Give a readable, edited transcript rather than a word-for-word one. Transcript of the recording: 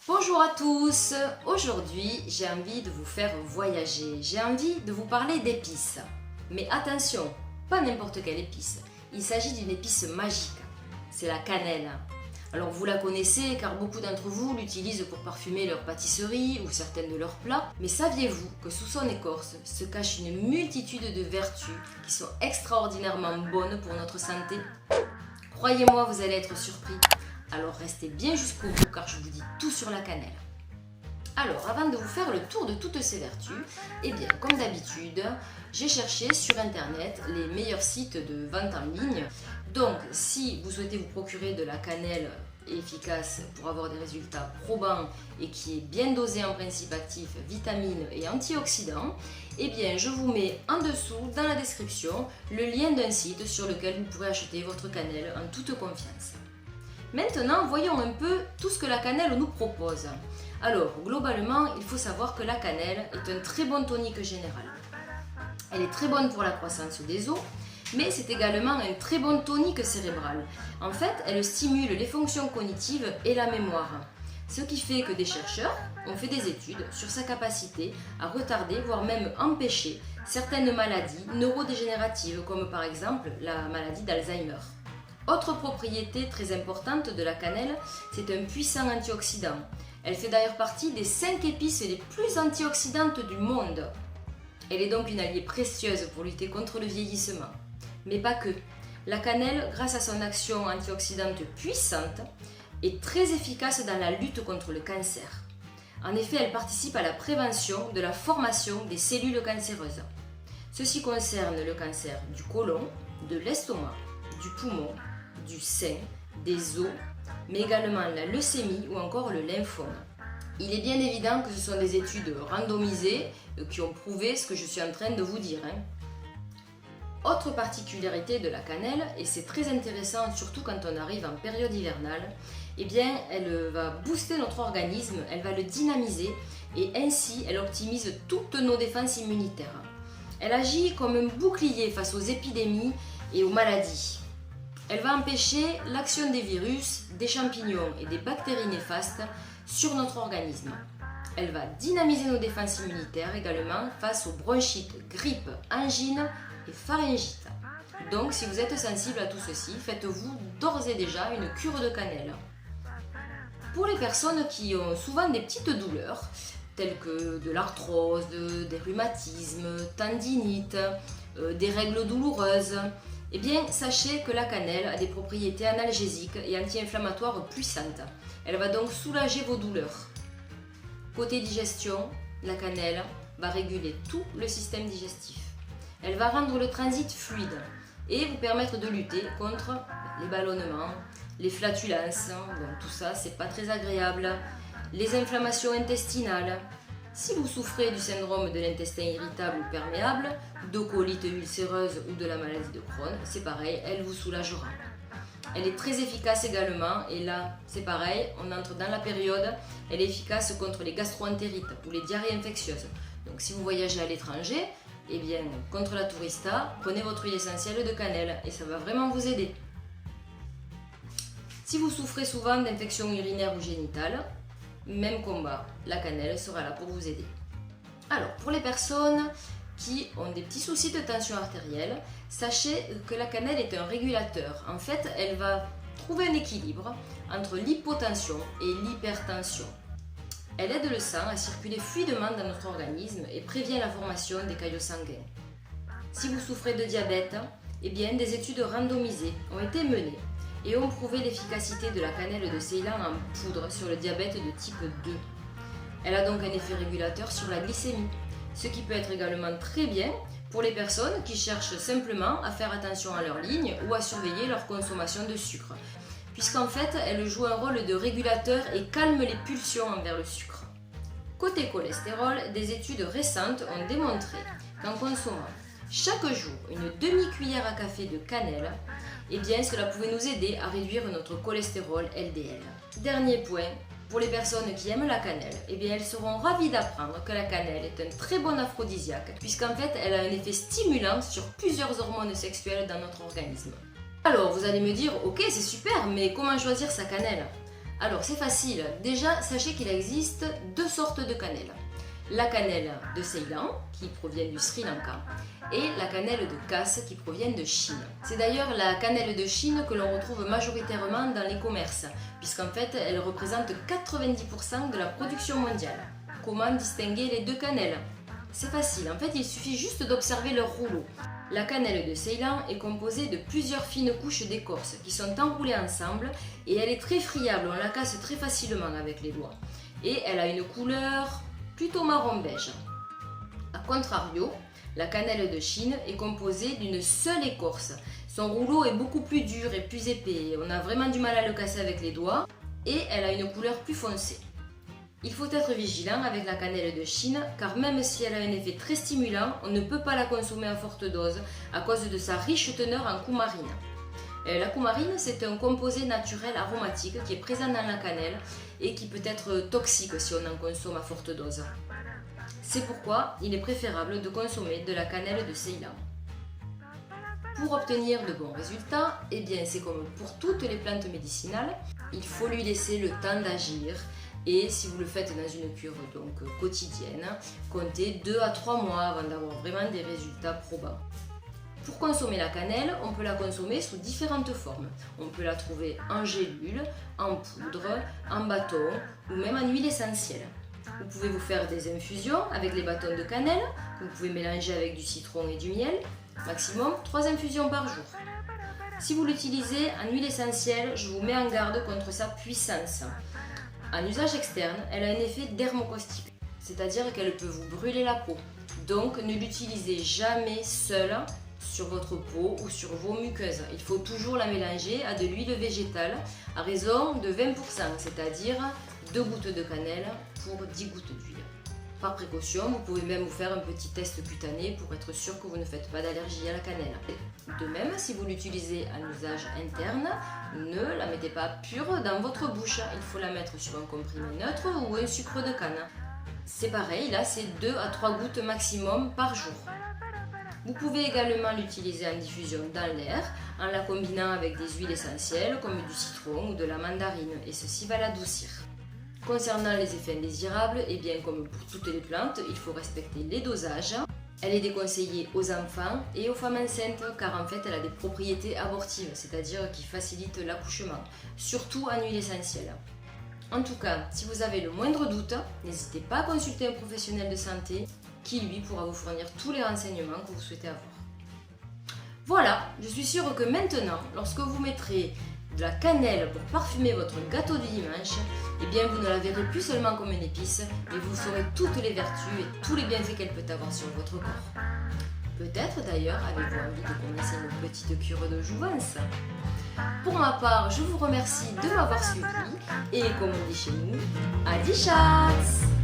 Bonjour à tous, aujourd'hui j'ai envie de vous faire voyager, j'ai envie de vous parler d'épices. Mais attention, pas n'importe quelle épice, il s'agit d'une épice magique, c'est la cannelle. Alors vous la connaissez car beaucoup d'entre vous l'utilisent pour parfumer leurs pâtisseries ou certaines de leurs plats, mais saviez-vous que sous son écorce se cache une multitude de vertus qui sont extraordinairement bonnes pour notre santé? Croyez-moi, vous allez être surpris. Alors restez bien jusqu'au bout car je vous dis tout sur la cannelle. Alors avant de vous faire le tour de toutes ces vertus, eh bien comme d'habitude, j'ai cherché sur internet les meilleurs sites de vente en ligne. Donc si vous souhaitez vous procurer de la cannelle efficace pour avoir des résultats probants et qui est bien dosé en principes actifs, vitamines et antioxydants, eh bien je vous mets en dessous dans la description le lien d'un site sur lequel vous pourrez acheter votre cannelle en toute confiance. Maintenant, voyons un peu tout ce que la cannelle nous propose. Alors, globalement, il faut savoir que la cannelle est un très bon tonique général. Elle est très bonne pour la croissance des os, mais c'est également un très bon tonique cérébral. En fait, elle stimule les fonctions cognitives et la mémoire. Ce qui fait que des chercheurs ont fait des études sur sa capacité à retarder, voire même empêcher, certaines maladies neurodégénératives, comme par exemple la maladie d'Alzheimer. Autre propriété très importante de la cannelle, c'est un puissant antioxydant. Elle fait d'ailleurs partie des 5 épices les plus antioxydantes du monde. Elle est donc une alliée précieuse pour lutter contre le vieillissement. Mais pas que. La cannelle, grâce à son action antioxydante puissante, est très efficace dans la lutte contre le cancer. En effet, elle participe à la prévention de la formation des cellules cancéreuses. Ceci concerne le cancer du côlon, de l'estomac, du poumon, du sein, des os, mais également la leucémie ou encore le lymphome. Il est bien évident que ce sont des études randomisées qui ont prouvé ce que je suis en train de vous dire. Autre particularité de la cannelle, et c'est très intéressant surtout quand on arrive en période hivernale, eh bien elle va booster notre organisme, elle va le dynamiser et ainsi elle optimise toutes nos défenses immunitaires. Elle agit comme un bouclier face aux épidémies et aux maladies. Elle va empêcher l'action des virus, des champignons et des bactéries néfastes sur notre organisme. Elle va dynamiser nos défenses immunitaires également face aux bronchites, grippes, angines et pharyngites. Donc si vous êtes sensible à tout ceci, faites-vous d'ores et déjà une cure de cannelle. Pour les personnes qui ont souvent des petites douleurs, telles que de l'arthrose, des rhumatismes, tendinites, des règles douloureuses, eh bien, sachez que la cannelle a des propriétés analgésiques et anti-inflammatoires puissantes. Elle va donc soulager vos douleurs. Côté digestion, la cannelle va réguler tout le système digestif. Elle va rendre le transit fluide et vous permettre de lutter contre les ballonnements, les flatulences, donc tout ça c'est pas très agréable, les inflammations intestinales. Si vous souffrez du syndrome de l'intestin irritable ou perméable, de colite ulcéreuse ou de la maladie de Crohn, c'est pareil, elle vous soulagera. Elle est très efficace également, et là c'est pareil, on entre dans la période, elle est efficace contre les gastro-entérites ou les diarrhées infectieuses. Donc si vous voyagez à l'étranger, eh bien contre la tourista, prenez votre huile essentielle de cannelle et ça va vraiment vous aider. Si vous souffrez souvent d'infections urinaires ou génitales, même combat, la cannelle sera là pour vous aider. Alors, pour les personnes qui ont des petits soucis de tension artérielle, sachez que la cannelle est un régulateur. En fait, elle va trouver un équilibre entre l'hypotension et l'hypertension. Elle aide le sang à circuler fluidement dans notre organisme et prévient la formation des caillots sanguins. Si vous souffrez de diabète, eh bien, des études randomisées ont été menées et ont prouvé l'efficacité de la cannelle de Ceylan en poudre sur le diabète de type 2. Elle a donc un effet régulateur sur la glycémie, ce qui peut être également très bien pour les personnes qui cherchent simplement à faire attention à leur ligne ou à surveiller leur consommation de sucre, puisqu'en fait elle joue un rôle de régulateur et calme les pulsions envers le sucre. Côté cholestérol, des études récentes ont démontré qu'en consommant chaque jour une demi-cuillère à café de cannelle, eh bien cela pouvait nous aider à réduire notre cholestérol LDL. Dernier point, pour les personnes qui aiment la cannelle, eh bien elles seront ravies d'apprendre que la cannelle est un très bon aphrodisiaque, puisqu'en fait elle a un effet stimulant sur plusieurs hormones sexuelles dans notre organisme. Alors vous allez me dire, ok c'est super, mais comment choisir sa cannelle? Alors c'est facile, déjà sachez qu'il existe deux sortes de cannelle. La cannelle de Ceylan, qui provient du Sri Lanka, et la cannelle de Casse, qui provient de Chine. C'est d'ailleurs la cannelle de Chine que l'on retrouve majoritairement dans les commerces, puisqu'en fait elle représente 90% de la production mondiale. Comment distinguer les deux cannelles? C'est facile, en fait il suffit juste d'observer leur rouleau. La cannelle de Ceylan est composée de plusieurs fines couches d'écorce qui sont enroulées ensemble et elle est très friable, on la casse très facilement avec les doigts. Et elle a une couleur plutôt marron beige. A contrario, la cannelle de Chine est composée d'une seule écorce. Son rouleau est beaucoup plus dur et plus épais, on a vraiment du mal à le casser avec les doigts et elle a une couleur plus foncée. Il faut être vigilant avec la cannelle de Chine car même si elle a un effet très stimulant, on ne peut pas la consommer à forte dose à cause de sa riche teneur en coumarine. La coumarine, c'est un composé naturel aromatique qui est présent dans la cannelle et qui peut être toxique si on en consomme à forte dose. C'est pourquoi il est préférable de consommer de la cannelle de Ceylan. Pour obtenir de bons résultats, eh bien c'est comme pour toutes les plantes médicinales, il faut lui laisser le temps d'agir. Et si vous le faites dans une cure donc quotidienne, comptez 2 à 3 mois avant d'avoir vraiment des résultats probants. Pour consommer la cannelle, on peut la consommer sous différentes formes. On peut la trouver en gélule, en poudre, en bâton ou même en huile essentielle. Vous pouvez vous faire des infusions avec les bâtons de cannelle que vous pouvez mélanger avec du citron et du miel, maximum 3 infusions par jour. Si vous l'utilisez en huile essentielle, je vous mets en garde contre sa puissance. En usage externe, elle a un effet dermocaustique, c'est-à-dire qu'elle peut vous brûler la peau. Donc ne l'utilisez jamais seule sur votre peau ou sur vos muqueuses. Il faut toujours la mélanger à de l'huile végétale à raison de 20%, c'est-à-dire 2 gouttes de cannelle pour 10 gouttes d'huile. Par précaution, vous pouvez même vous faire un petit test cutané pour être sûr que vous ne faites pas d'allergie à la cannelle. De même, si vous l'utilisez en usage interne, ne la mettez pas pure dans votre bouche. Il faut la mettre sur un comprimé neutre ou un sucre de canne. C'est pareil, là c'est 2 à 3 gouttes maximum par jour. Vous pouvez également l'utiliser en diffusion dans l'air, en la combinant avec des huiles essentielles comme du citron ou de la mandarine, et ceci va l'adoucir. Concernant les effets indésirables, et bien comme pour toutes les plantes, il faut respecter les dosages. Elle est déconseillée aux enfants et aux femmes enceintes car en fait elle a des propriétés abortives, c'est-à-dire qui facilitent l'accouchement, surtout en huile essentielle. En tout cas, si vous avez le moindre doute, n'hésitez pas à consulter un professionnel de santé qui lui pourra vous fournir tous les renseignements que vous souhaitez avoir. Voilà, je suis sûre que maintenant, lorsque vous mettrez de la cannelle pour parfumer votre gâteau du dimanche, eh bien vous ne la verrez plus seulement comme une épice, mais vous saurez toutes les vertus et tous les bienfaits qu'elle peut avoir sur votre corps. Peut-être d'ailleurs avez-vous envie de commencer une petite cure de jouvence. Pour ma part, je vous remercie de m'avoir suivi et comme on dit chez nous, Adi Schatz!